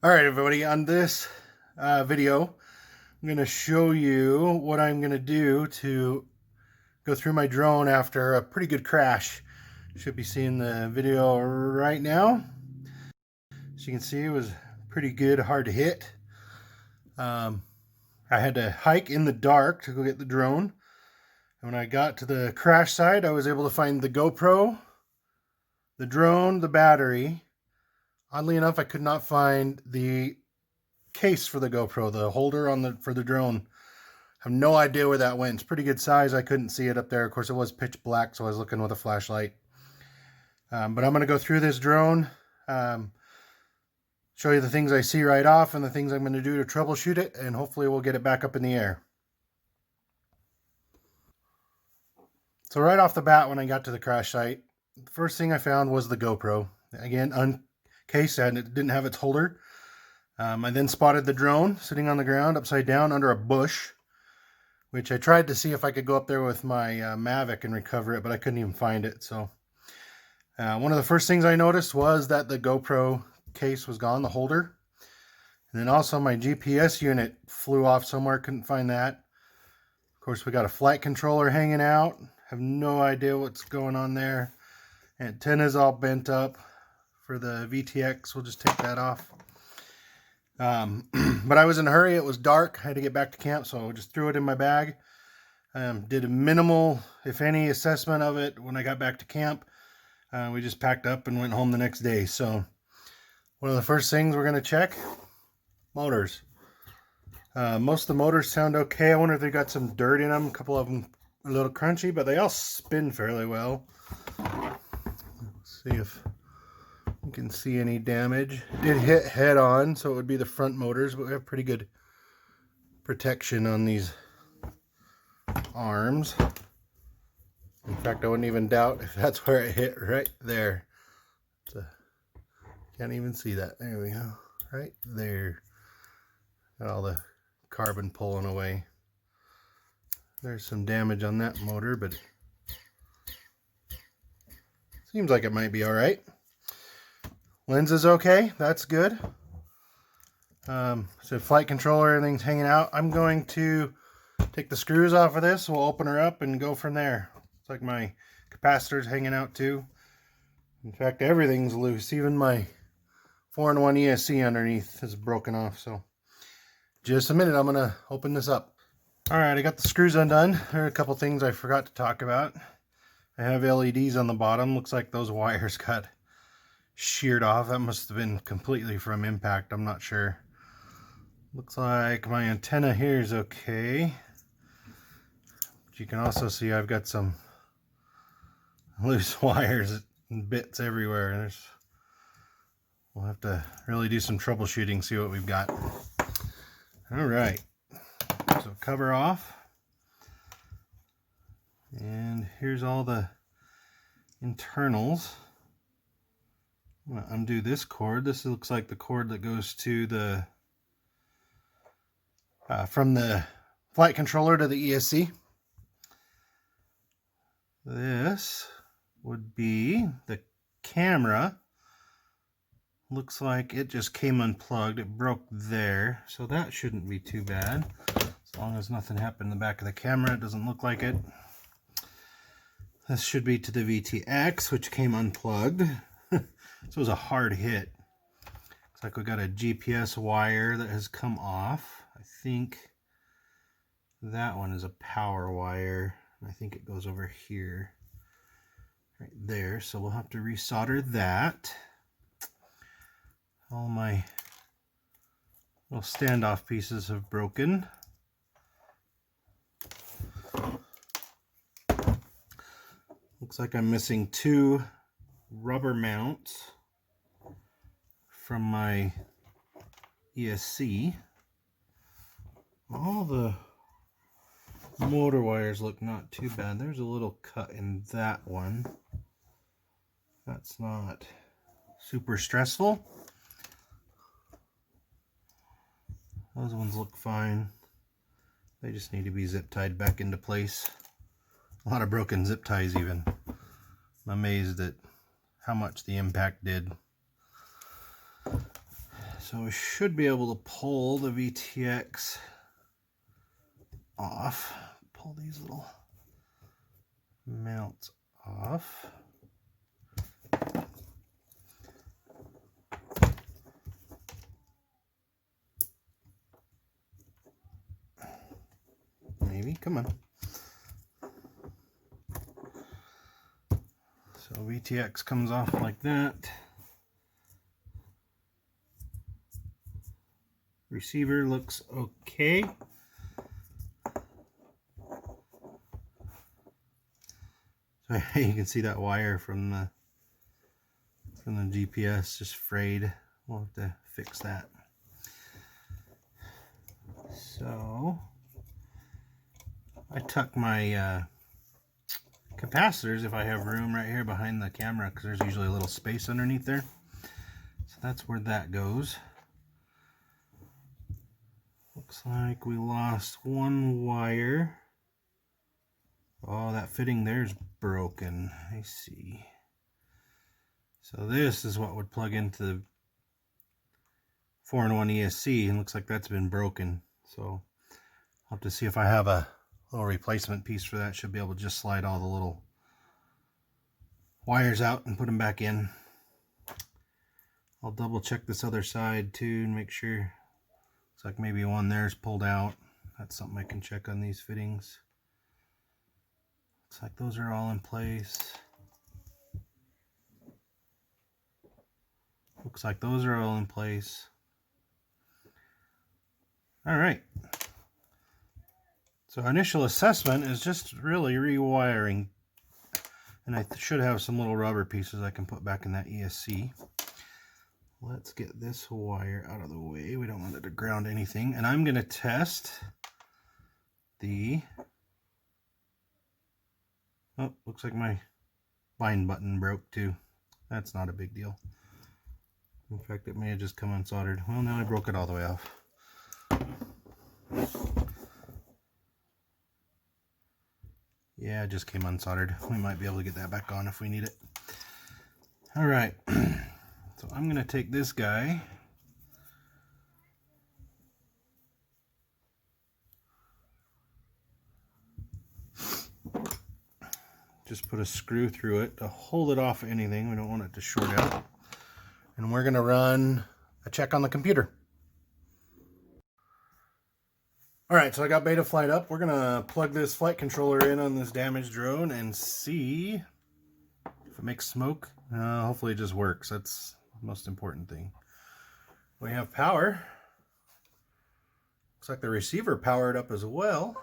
All right, everybody, on this video, I'm going to show you what I'm going to do to go through my drone after a pretty good crash. Should be seeing the video right now. As you can see, it was pretty good, hard to hit. I had to hike in the dark to go get the drone. And when I got to the crash site, I was able to find the GoPro, the drone, the battery. Oddly enough, I could not find the case for the GoPro, the holder on for the drone. I have no idea where that went. It's pretty good size. I couldn't see it up there. Of course, it was pitch black, so I was looking with a flashlight. But I'm going to go through this drone, show you the things I see right off and the things I'm going to do to troubleshoot it, and hopefully we'll get it back up in the air. So right off the bat, when I got to the crash site, the first thing I found was the GoPro. Again, uncased, and it didn't have its holder. I then spotted the drone sitting on the ground upside down under a bush, which I tried to see if I could go up there with my Mavic and recover it, but I couldn't even find it. So one of the first things I noticed was that the GoPro case was gone, the holder. And then also my GPS unit flew off somewhere, couldn't find that. Of course, we got a flight controller hanging out. Have no idea what's going on there. Antenna's all bent up for the VTX. We'll just take that off. But I was in a hurry. It was dark. I had to get back to camp, so I just threw it in my bag. Did a minimal, if any, assessment of it when I got back to camp. We just packed up and went home the next day. So one of the first things we're going to check, motors. Most of the motors sound okay. I wonder if they got some dirt in them. A couple of them are a little crunchy, but they all spin fairly well. Let's see if you can see any damage. It did hit head on, so it would be the front motors, but we have pretty good protection on these arms. In fact, I wouldn't even doubt if that's where it hit, right there. So, can't even see that. There we go. Right there. Got all the carbon pulling away. There's some damage on that motor, but seems like it might be all right. Lens is okay. That's good. So flight controller, everything's hanging out. I'm going to take the screws off of this. We'll open her up and go from there. It's like my capacitor's hanging out too. In fact, everything's loose. Even my 4-in-1 ESC underneath is broken off. So just a minute, I'm gonna open this up. All right, I got the screws undone. There are a couple things I forgot to talk about. I have LEDs on the bottom. Looks like those wires got sheared off. That must have been completely from impact. I'm not sure. Looks like my antenna here is okay. But you can also see I've got some loose wires and bits everywhere. We'll have to really do some troubleshooting, see what we've got. All right, so cover off. And here's all the internals. I'm going to undo this cord. This looks like the cord that goes to the from the flight controller to the ESC. This would be the camera. Looks like it just came unplugged. It broke there, so that shouldn't be too bad. As long as nothing happened in the back of the camera, it doesn't look like it. This should be to the VTX, which came unplugged. This was a hard hit. Looks like we got a GPS wire that has come off. I think that one is a power wire. I think it goes over here, right there. So we'll have to resolder that. All my little standoff pieces have broken. Looks like I'm missing 2 rubber mounts from my ESC. All the motor wires look not too bad. There's a little cut in that one. That's not super stressful. Those ones look fine. They just need to be zip tied back into place. A lot of broken zip ties even. I'm amazed at how much the impact did. So we should be able to pull the VTX off. Pull these little mounts off. Maybe, come on. So VTX comes off like that. Receiver looks okay. So you can see that wire from the GPS just frayed. We'll have to fix that. So I tuck my capacitors, if I have room, right here behind the camera, because there's usually a little space underneath there. So that's where that goes. Looks like we lost one wire. Oh, that fitting there's broken. I see. So this is what would plug into the 4-in-1 ESC, and looks like that's been broken. So I'll have to see if I have a little replacement piece for that. Should be able to just slide all the little wires out and put them back in. I'll double check this other side too and make sure. Looks like maybe one there's pulled out. That's something I can check on these fittings. Looks like those are all in place. Looks like those are all in place. All right. So our initial assessment is just really rewiring. And I should have some little rubber pieces I can put back in that ESC. Let's get this wire out of the way. We don't want it to ground anything. And I'm going to test the... Oh, looks like my bind button broke too. That's not a big deal. In fact, it may have just come unsoldered. Well, now I broke it all the way off. Yeah, it just came unsoldered. We might be able to get that back on if we need it. All right. So I'm going to take this guy. Just put a screw through it to hold it off anything. We don't want it to short out. And we're going to run a check on the computer. All right, so I got beta flight up. We're going to plug this flight controller in on this damaged drone and see if it makes smoke. Hopefully it just works. That's the most important thing. We have power. Looks like the receiver powered up as well.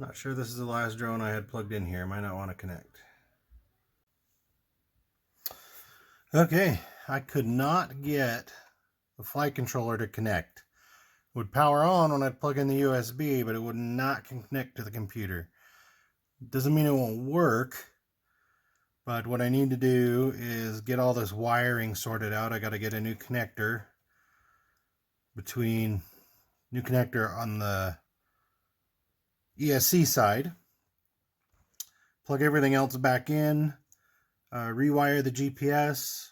Not sure this is the last drone I had plugged in here. Might not want to connect. Okay, I could not get the flight controller to connect. It would power on when I'd plug in the USB, but it would not connect to the computer. Doesn't mean it won't work, but what I need to do is get all this wiring sorted out. I got to get a new connector on the ESC side, plug everything else back in, rewire the GPS.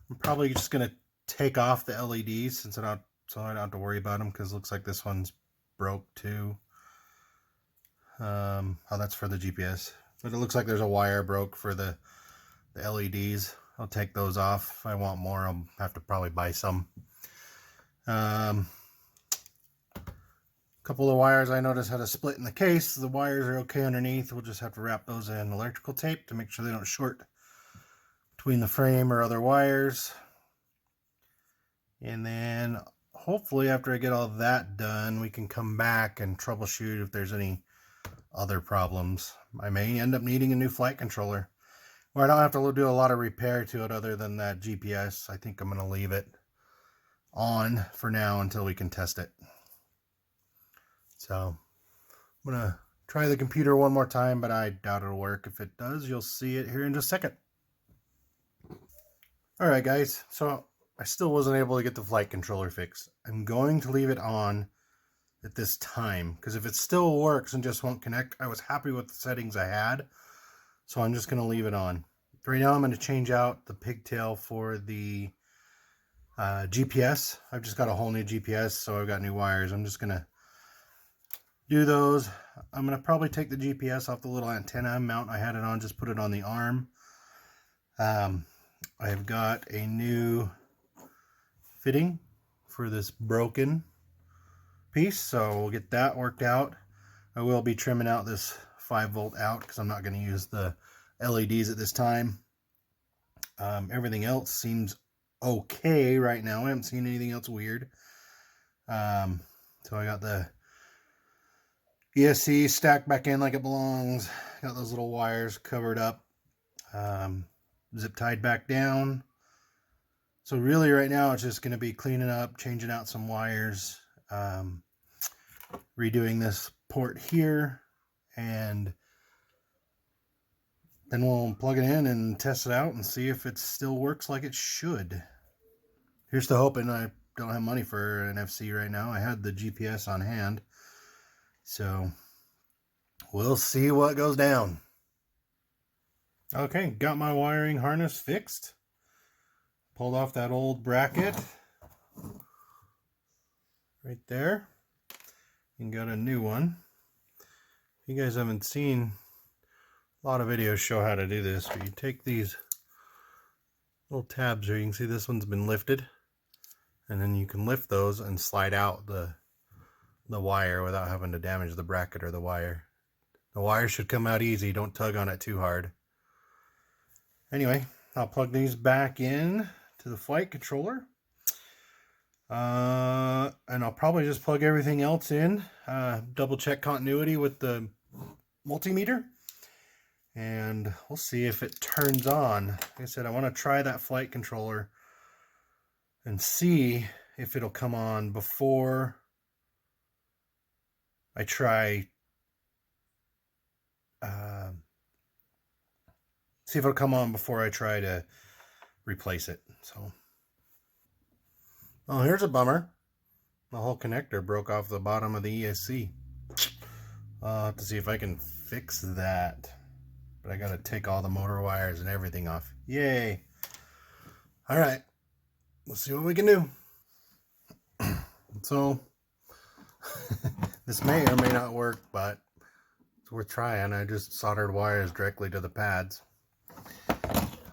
I'm probably just going to take off the LEDs so I don't have to worry about them, because it looks like this one's broke too. Oh, that's for the GPS, but it looks like there's a wire broke for the LEDs. I'll take those off. If I want more, I'll have to probably buy some. Couple of wires I noticed had a split in the case. The wires are okay underneath. We'll just have to wrap those in electrical tape to make sure they don't short between the frame or other wires. And then hopefully after I get all that done, we can come back and troubleshoot if there's any other problems. I may end up needing a new flight controller, or I don't have to do a lot of repair to it other than that GPS. I think I'm going to leave it on for now until we can test it. So I'm going to try the computer one more time, but I doubt it'll work. If it does, you'll see it here in just a second. All right, guys. So I still wasn't able to get the flight controller fixed. I'm going to leave it on at this time, because if it still works and just won't connect, I was happy with the settings I had. So I'm just going to leave it on. Right now I'm going to change out the pigtail for the GPS. I've just got a whole new GPS, so I've got new wires. I'm just going to do those. I'm going to probably take the GPS off the little antenna mount I had it on, just put it on the arm. I've got a new fitting for this broken piece, so we'll get that worked out. I will be trimming out this 5-volt out because I'm not going to use the LEDs at this time. Everything else seems okay right now. I haven't seen anything else weird. So I got the ESC stacked back in like it belongs. Got those little wires covered up, zip tied back down. So really right now it's just going to be cleaning up, changing out some wires, redoing this port here, and then we'll plug it in and test it out and see if it still works like it should. Here's to hoping. I don't have money for an FC right now. I had the GPS on hand, so we'll see what goes down. Okay, got my wiring harness fixed. Pulled off that old bracket right there and got a new one. If you guys haven't seen, a lot of videos show how to do this, but you take these little tabs here. You can see this one's been lifted, and then you can lift those and slide out the wire without having to damage the bracket or the wire. The wire should come out easy. Don't tug on it too hard. Anyway, I'll plug these back in to the flight controller. And I'll probably just plug everything else in, double check continuity with the multimeter, and we'll see if it turns on. Like I said, I want to try that flight controller and see if it'll come on before I try, see if it'll come on before I try to replace it. So, oh, here's a bummer. The whole connector broke off the bottom of the ESC. I'll have to see if I can fix that. But I gotta take all the motor wires and everything off. Yay! Alright, let's see what we can do. So, this may or may not work, but it's worth trying. I just soldered wires directly to the pads.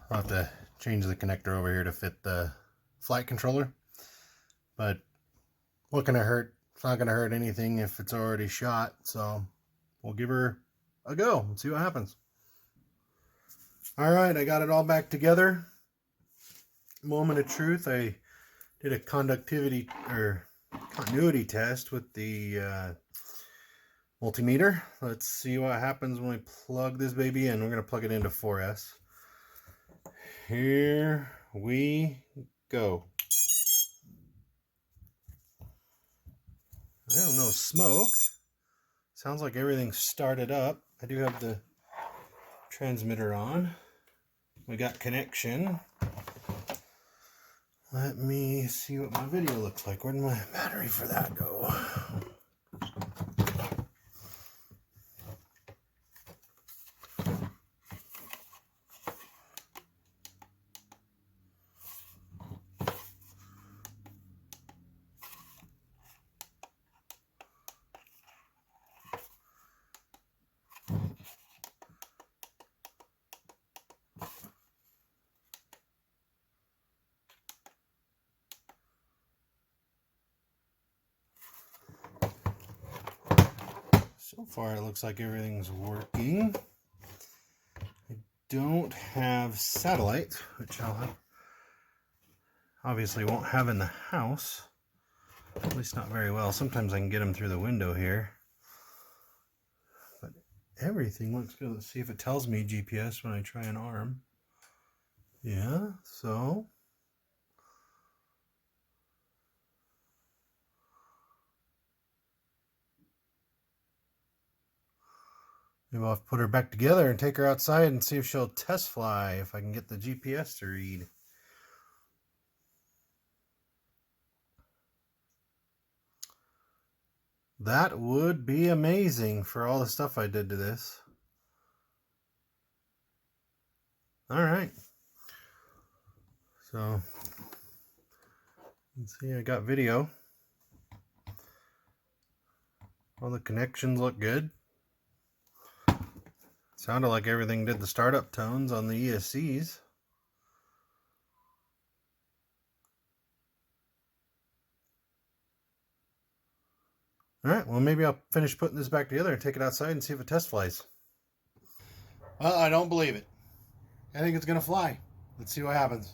I'll have to change the connector over here to fit the flight controller. But what can it hurt? It's not going to hurt anything if it's already shot. So we'll give her a go and see what happens. All right, I got it all back together. Moment of truth. I did a conductivity or continuity test with the multimeter. Let's see what happens when we plug this baby in. We're going to plug it into 4S. Here we go. I don't know, smoke. Sounds like everything's started up. I do have the transmitter on. We got connection. Let me see what my video looks like. Where'd my battery for that go? So far it looks like everything's working. I don't have satellite, which I'll obviously won't have in the house. At least not very well. Sometimes I can get them through the window here. But everything looks good. Let's see if it tells me GPS when I try an arm. Yeah, so maybe I'll put her back together and take her outside and see if she'll test fly, if I can get the GPS to read. That would be amazing for all the stuff I did to this. All right. So let's see, I got video. All the connections look good. Sounded like everything did the startup tones on the ESCs. Alright, well maybe I'll finish putting this back together and take it outside and see if it test flies. Well, I don't believe it. I think it's going to fly. Let's see what happens.